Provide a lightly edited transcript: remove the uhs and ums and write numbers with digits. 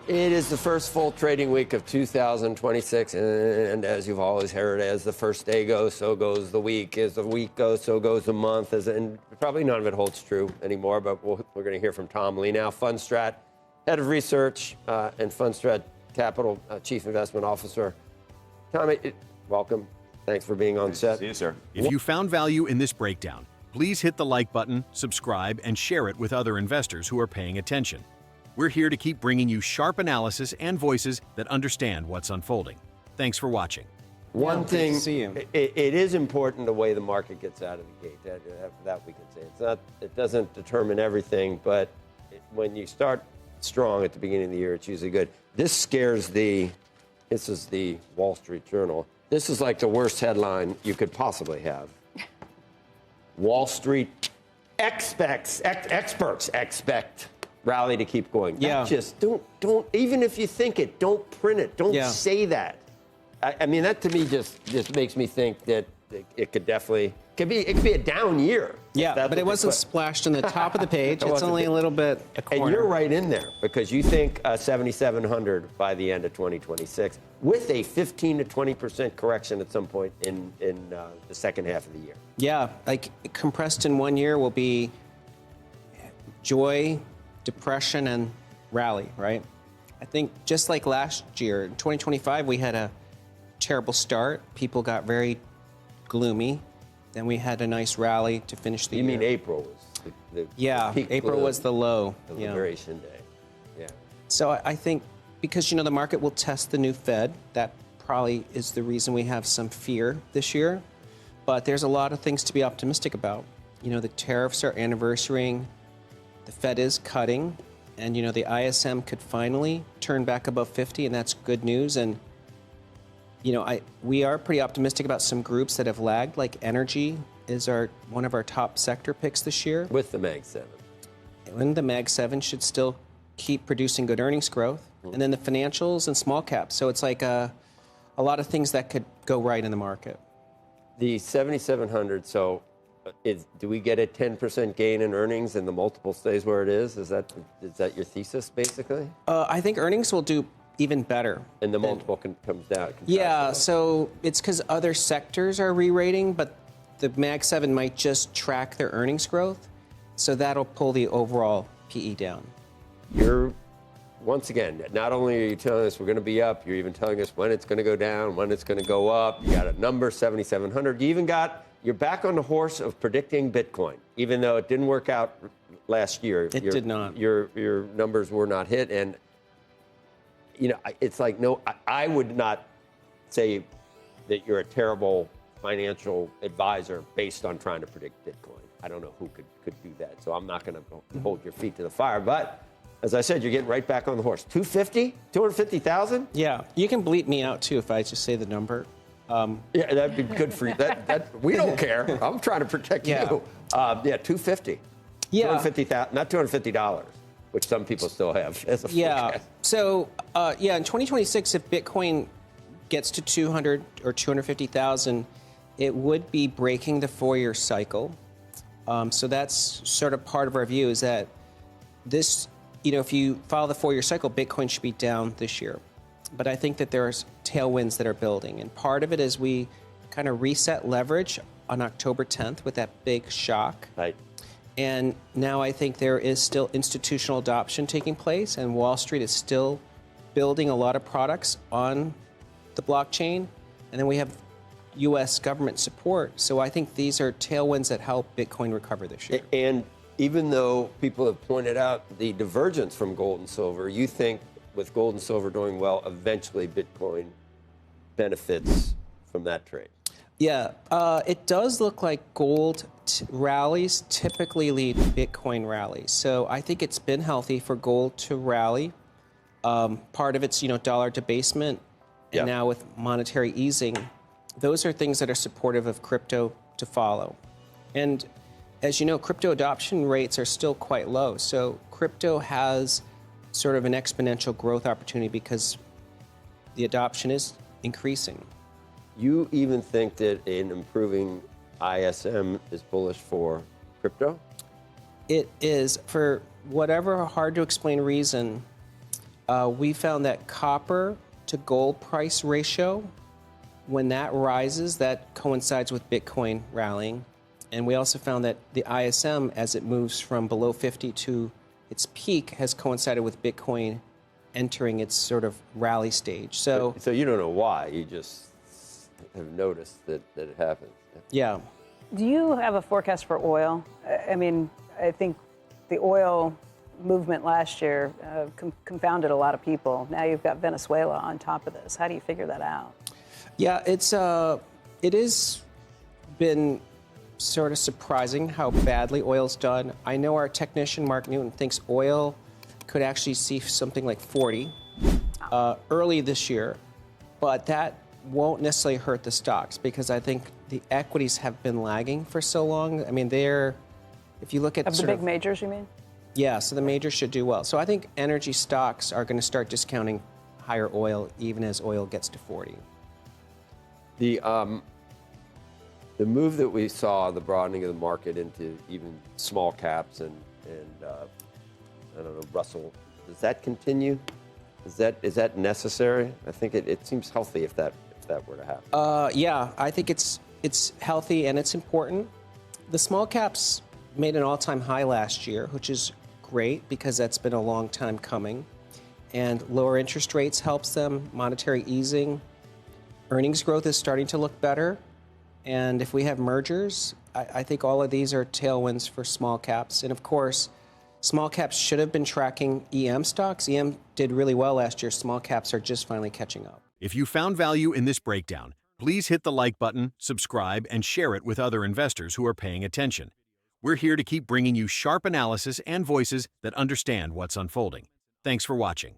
It is the first full trading week of 2026, and as you've always heard, as the first day goes, so goes the week. As the week goes, so goes the month. And probably none of it holds true anymore, but we're going to hear from Tom Lee now, Fundstrat, Head of Research and Fundstrat Capital Chief Investment Officer. Tommy, welcome. Thanks for being on set. See you, sir. If you found value in this breakdown, please hit the like button, subscribe, and share it with other investors who are paying attention. We're here to keep bringing you sharp analysis and voices that understand what's unfolding. Thanks for watching. One thing, see you. It is important the way the market gets out of the gate. That we can say. It doesn't determine everything, but when you start strong at the beginning of the year, it's usually good. This is the Wall Street Journal. This is like the worst headline you could possibly have. Wall Street experts expect rally to keep going. Yeah. Just don't, even if you think it, don't print it. Don't say that. I mean, that to me just makes me think that it could be a down year. Yeah, but it wasn't splashed on the top of the page. It's only a little bit a corner. And you're right in there because you think 7,700 by the end of 2026 with a 15 to 20% correction at some point in the second half of the year. Yeah, like compressed in 1 year will be joy, depression, and rally, right? I think just like last year, in 2025, we had a terrible start. People got very gloomy. Then we had a nice rally to finish the year. You mean April was the peak April was the low. The Liberation Day. Yeah. So I think because, the market will test the new Fed, that probably is the reason we have some fear this year. But there's a lot of things to be optimistic about. The tariffs are anniversarying. The Fed is cutting, and the ISM could finally turn back above 50, and that's good news. And we are pretty optimistic about some groups that have lagged, like energy is one of our top sector picks this year. With the Mag 7. And the Mag 7 should still keep producing good earnings growth. And then the financials and small caps. So it's like a lot of things that could go right in the market. The 7,700, so do we get a 10% gain in earnings and the multiple stays where it is? Is that your thesis, basically? I think earnings will do even better. And the multiple comes down. Yeah, so it's because other sectors are re-rating, but the Mag 7 might just track their earnings growth, so that'll pull the overall PE down. Once again, not only are you telling us we're going to be up, you're even telling us when it's going to go down, when it's going to go up. You got a number, 7,700. You're back on the horse of predicting Bitcoin, even though it didn't work out last year. It did not. Your numbers were not hit. And, it's like, no, I would not say that you're a terrible financial advisor based on trying to predict Bitcoin. I don't know who could do that. So I'm not going to hold your feet to the fire. But as I said, you're getting right back on the horse. 250,000? Yeah, you can bleep me out too if I just say the number. Yeah, that'd be good for you. We don't care. I'm trying to protect you. 250. Yeah. 250,000, not $250, which some people still have as a forecast. So, in 2026, if Bitcoin gets to 200 or 250,000, it would be breaking the 4-year cycle. So that's sort of part of our view is that this, if you follow the 4-year cycle, Bitcoin should be down this year. But I think that there's tailwinds that are building. And part of it is we kind of reset leverage on October 10th with that big shock. Right. And now I think there is still institutional adoption taking place, and Wall Street is still building a lot of products on the blockchain. And then we have U.S. government support. So I think these are tailwinds that help Bitcoin recover this year. And even though people have pointed out the divergence from gold and silver, you think with gold and silver doing well, eventually Bitcoin benefits from that trade? Yeah, it does look like gold rallies typically lead Bitcoin rallies. So I think it's been healthy for gold to rally. Part of it's, dollar debasement, and now with monetary easing, those are things that are supportive of crypto to follow. And as you know, crypto adoption rates are still quite low. So crypto has sort of an exponential growth opportunity because the adoption is increasing. You even think that an improving ISM is bullish for crypto? It is, for whatever hard to explain reason, We found that copper to gold price ratio, when that rises, that coincides with Bitcoin rallying. And we also found that the ISM, as it moves from below 50 to its peak, has coincided with Bitcoin entering its sort of rally stage. So you don't know why, you just have noticed that it happens. yeah. Do you have a forecast for oil? I mean, I think the oil movement last year confounded a lot of people. Now you've got Venezuela on top of this. How do you figure that out? Yeah, it has been sort of surprising how badly oil's done. I know our technician, Mark Newton, thinks oil could actually see something like 40 early this year, but that won't necessarily hurt the stocks because I think the equities have been lagging for so long. I mean, if you look at Of the big majors, you mean? Yeah, so the majors should do well. So I think energy stocks are going to start discounting higher oil even as oil gets to 40. The move that we saw, the broadening of the market into even small caps and I don't know, Russell, does that continue? Is that necessary? I think it seems healthy if that were to happen. Yeah, I think it's healthy and it's important. The small caps made an all-time high last year, which is great because that's been a long time coming. And lower interest rates helps them, monetary easing. Earnings growth is starting to look better. And if we have mergers, I think all of these are tailwinds for small caps. And of course, small caps should have been tracking EM stocks. EM did really well last year. Small caps are just finally catching up. If you found value in this breakdown, please hit the like button, subscribe, and share it with other investors who are paying attention. We're here to keep bringing you sharp analysis and voices that understand what's unfolding. Thanks for watching.